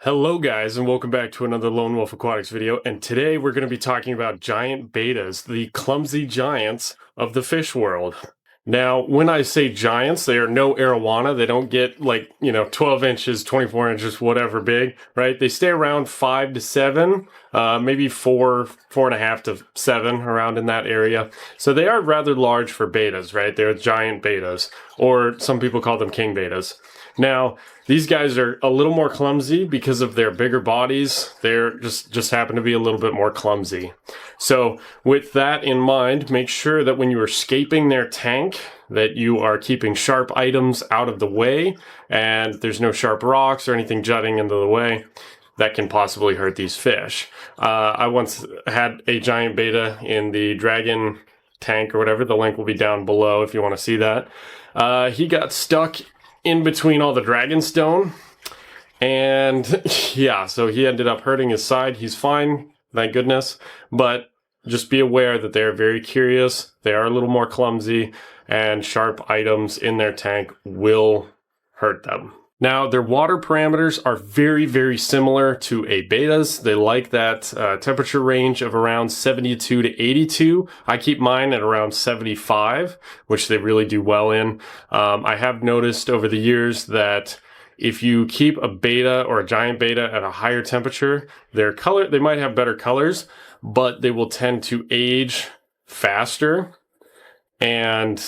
Hello guys, and welcome back to another Lone Wolf Aquatics video, and today we're going to be talking about giant bettas, the clumsy giants of the fish world. Now, when I say giants, they are no arowana. They don't get 12 inches, 24 inches, whatever big, right? They stay around 5 to 7, maybe 4.5 to 7, around in that area. So they are rather large for bettas, right? They're giant bettas, or some people call them king bettas. Now, these guys are a little more clumsy because of their bigger bodies. They're just happen to be a little bit more clumsy. So with that in mind, make sure that when you are scaping their tank, that you are keeping sharp items out of the way, and there's no sharp rocks or anything jutting into the way that can possibly hurt these fish. I once had a giant betta in the dragon tank or whatever. The link will be down below if you want to see that. He got stuck in between all the dragonstone, and yeah, so he ended up hurting his side. He's fine, thank goodness, but just be aware that they're very curious. They are a little more clumsy, and sharp items in their tank will hurt them. Now, their water parameters are very, very similar to a betta's. They like that temperature range of around 72 to 82. I keep mine at around 75, which they really do well in. I have noticed over the years that if you keep a betta or a giant betta at a higher temperature, they might have better colors, but they will tend to age faster. And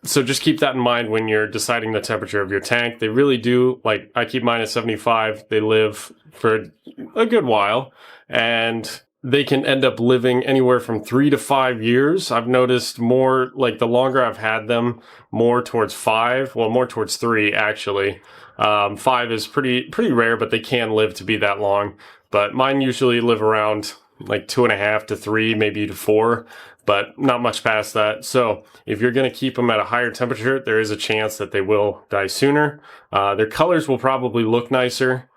so just keep that in mind when you're deciding the temperature of your tank. They really do, like, I keep mine at 75. They live for a good while, and they can end up living anywhere from 3 to 5 years. I've noticed more, like, the longer I've had them, more towards 5, well, more towards 3, actually. 5 is pretty rare, but they can live to be that long. But mine usually live around like 2.5 to 3, maybe to 4, but not much past that. So if you're going to keep them at a higher temperature, there is a chance that they will die sooner. Their colors will probably look nicer,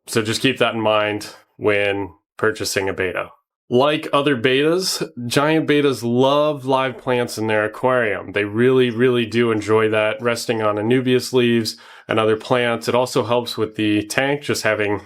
so just keep that in mind when purchasing a betta. Like other bettas, giant bettas love live plants in their aquarium. They really, really do enjoy that, resting on anubias leaves and other plants. It also helps with the tank, just having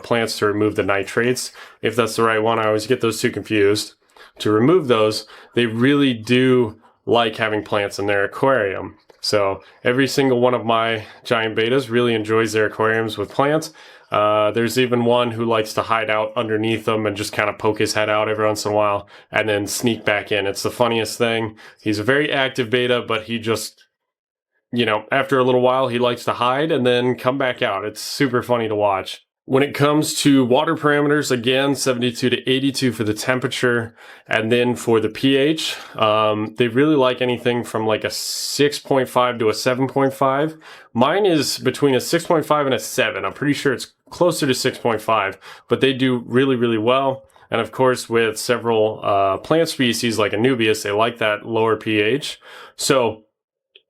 plants to remove the nitrates. If that's the right one, I always get those two confused. To remove those, they really do like having plants in their aquarium. So every single one of my giant bettas really enjoys their aquariums with plants. There's even one who likes to hide out underneath them and just kind of poke his head out every once in a while and then sneak back in. It's the funniest thing. He's a very active betta, but he just, after a little while, he likes to hide and then come back out. It's super funny to watch. When it comes to water parameters, again, 72 to 82 for the temperature, and then for the pH, they really like anything from like a 6.5 to a 7.5. Mine is between a 6.5 and a 7. I'm pretty sure it's closer to 6.5, but they do really, really well. And of course, with several plant species like anubias, they like that lower pH. So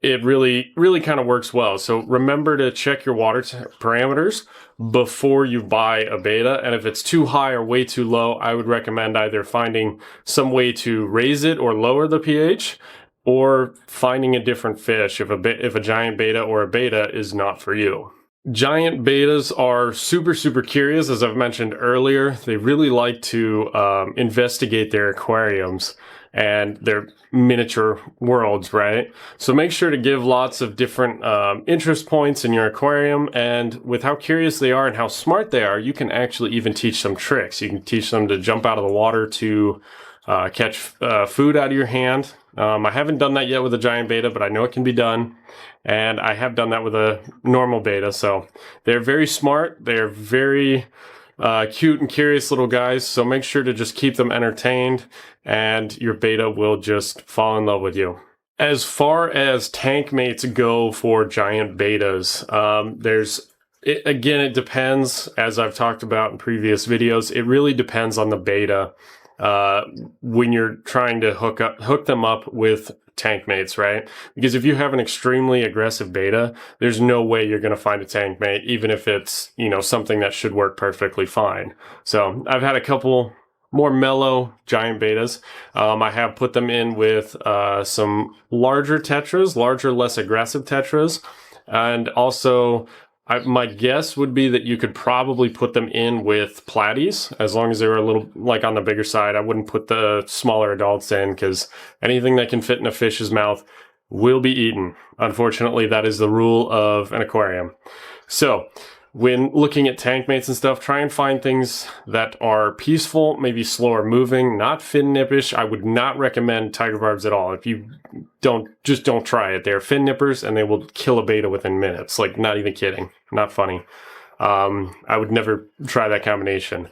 it really, really kind of works well. So remember to check your water parameters before you buy a betta. And if it's too high or way too low, I would recommend either finding some way to raise it or lower the pH, or finding a different fish if a giant betta or a betta is not for you. Giant bettas are super, super curious, as I've mentioned earlier. They really like to investigate their aquariums and their miniature worlds, right? So make sure to give lots of different interest points in your aquarium, and with how curious they are and how smart they are, you can actually even teach them tricks. You can teach them to jump out of the water to catch food out of your hand. I haven't done that yet with a giant betta, but I know it can be done. And I have done that with a normal betta. So they're very smart. They're very cute and curious little guys. So make sure to just keep them entertained, and your betta will just fall in love with you. As far as tank mates go for giant bettas, it depends, as I've talked about in previous videos. It really depends on the betta. When you're trying to hook them up with tank mates, right? Because if you have an extremely aggressive betta, there's no way you're going to find a tank mate, even if it's, something that should work perfectly fine. So I've had a couple more mellow giant bettas. I have put them in with some larger tetras, less aggressive tetras, and also My guess would be that you could probably put them in with platies, as long as they were a little, like, on the bigger side. I wouldn't put the smaller adults in, because anything that can fit in a fish's mouth will be eaten. Unfortunately, that is the rule of an aquarium. So when looking at Tankmates and stuff, try and find things that are peaceful, maybe slower moving, not fin nippish. I would not recommend tiger barbs at all. If you don't try it. They're fin nippers and they will kill a beta within minutes. Like, not even kidding. Not funny. I would never try that combination.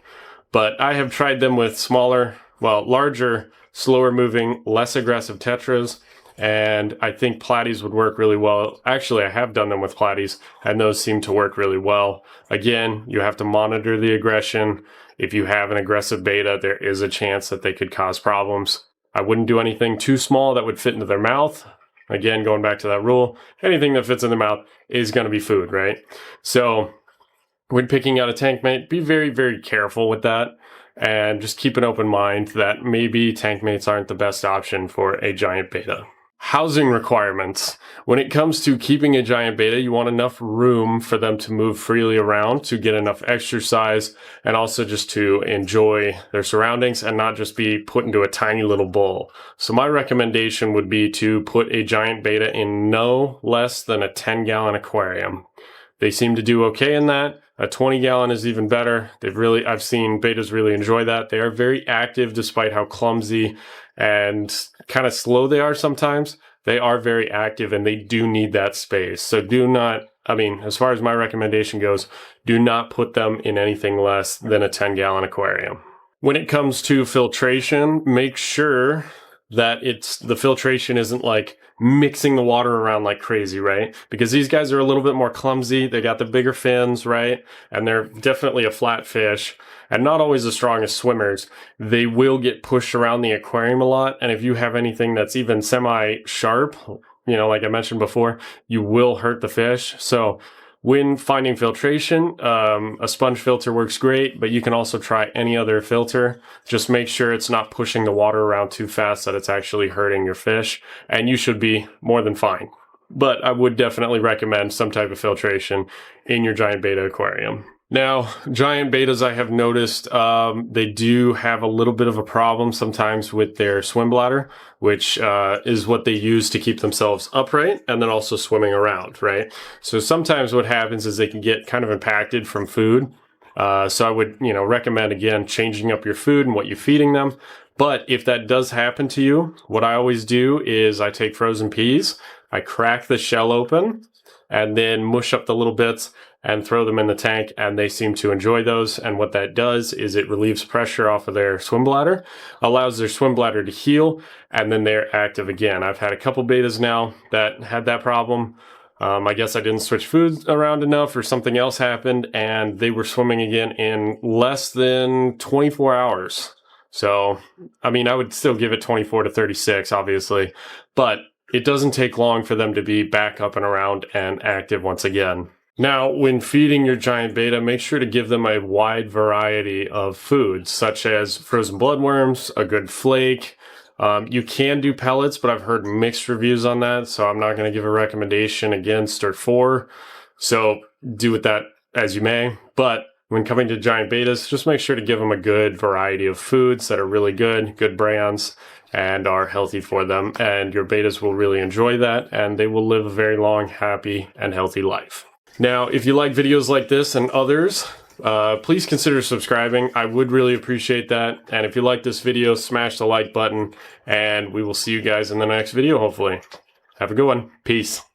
But I have tried them with smaller, well, larger, slower moving, less aggressive tetras. And I think platies would work really well. Actually, I have done them with platies, and those seem to work really well. Again, you have to monitor the aggression. If you have an aggressive beta, there is a chance that they could cause problems. I wouldn't do anything too small that would fit into their mouth. Again, going back to that rule, anything that fits in their mouth is going to be food, right? So when picking out a Tankmate, be very, very careful with that. And just keep an open mind that maybe Tankmates aren't the best option for a giant beta. Housing requirements. When it comes to keeping a giant beta, you want enough room for them to move freely around, to get enough exercise, and also just to enjoy their surroundings and not just be put into a tiny little bowl. So my recommendation would be to put a giant beta in no less than a 10-gallon aquarium. They seem to do okay in that. A 20-gallon is even better. I've seen betas really enjoy that. They are very active despite how clumsy and kind of slow they are sometimes. They are very active and they do need that space. So as far as my recommendation goes, do not put them in anything less than a 10-gallon aquarium. When it comes to filtration, make sure that the filtration isn't like mixing the water around like crazy, right? Because these guys are a little bit more clumsy. They got the bigger fins, right? And they're definitely a flat fish and not always as strong as swimmers. They will get pushed around the aquarium a lot. And if you have anything that's even semi-sharp, like I mentioned before, you will hurt the fish. So when finding filtration, a sponge filter works great, but you can also try any other filter. Just make sure it's not pushing the water around too fast that it's actually hurting your fish, and you should be more than fine. But I would definitely recommend some type of filtration in your giant beta aquarium. Now, giant betas, I have noticed, they do have a little bit of a problem sometimes with their swim bladder, which is what they use to keep themselves upright and then also swimming around, right? So sometimes what happens is they can get kind of impacted from food. So I would, recommend, again, changing up your food and what you're feeding them. But if that does happen to you, what I always do is I take frozen peas, I crack the shell open, and then mush up the little bits and throw them in the tank, and they seem to enjoy those. And what that does is it relieves pressure off of their swim bladder, allows their swim bladder to heal, and then they're active again. I've had a couple betas now that had that problem. I guess I didn't switch food around enough or something else happened, and they were swimming again in less than 24 hours. So, I would still give it 24 to 36, obviously, but it doesn't take long for them to be back up and around and active once again. Now, when feeding your giant beta, make sure to give them a wide variety of foods, such as frozen bloodworms, a good flake. You can do pellets, but I've heard mixed reviews on that, so I'm not going to give a recommendation against or for. So do with that as you may. But when coming to giant betas, just make sure to give them a good variety of foods that are really good brands, and are healthy for them. And your betas will really enjoy that, and they will live a very long, happy, and healthy life. Now, if you like videos like this and others, please consider subscribing. I would really appreciate that. And if you like this video, smash the like button, and we will see you guys in the next video, hopefully. Have a good one. Peace.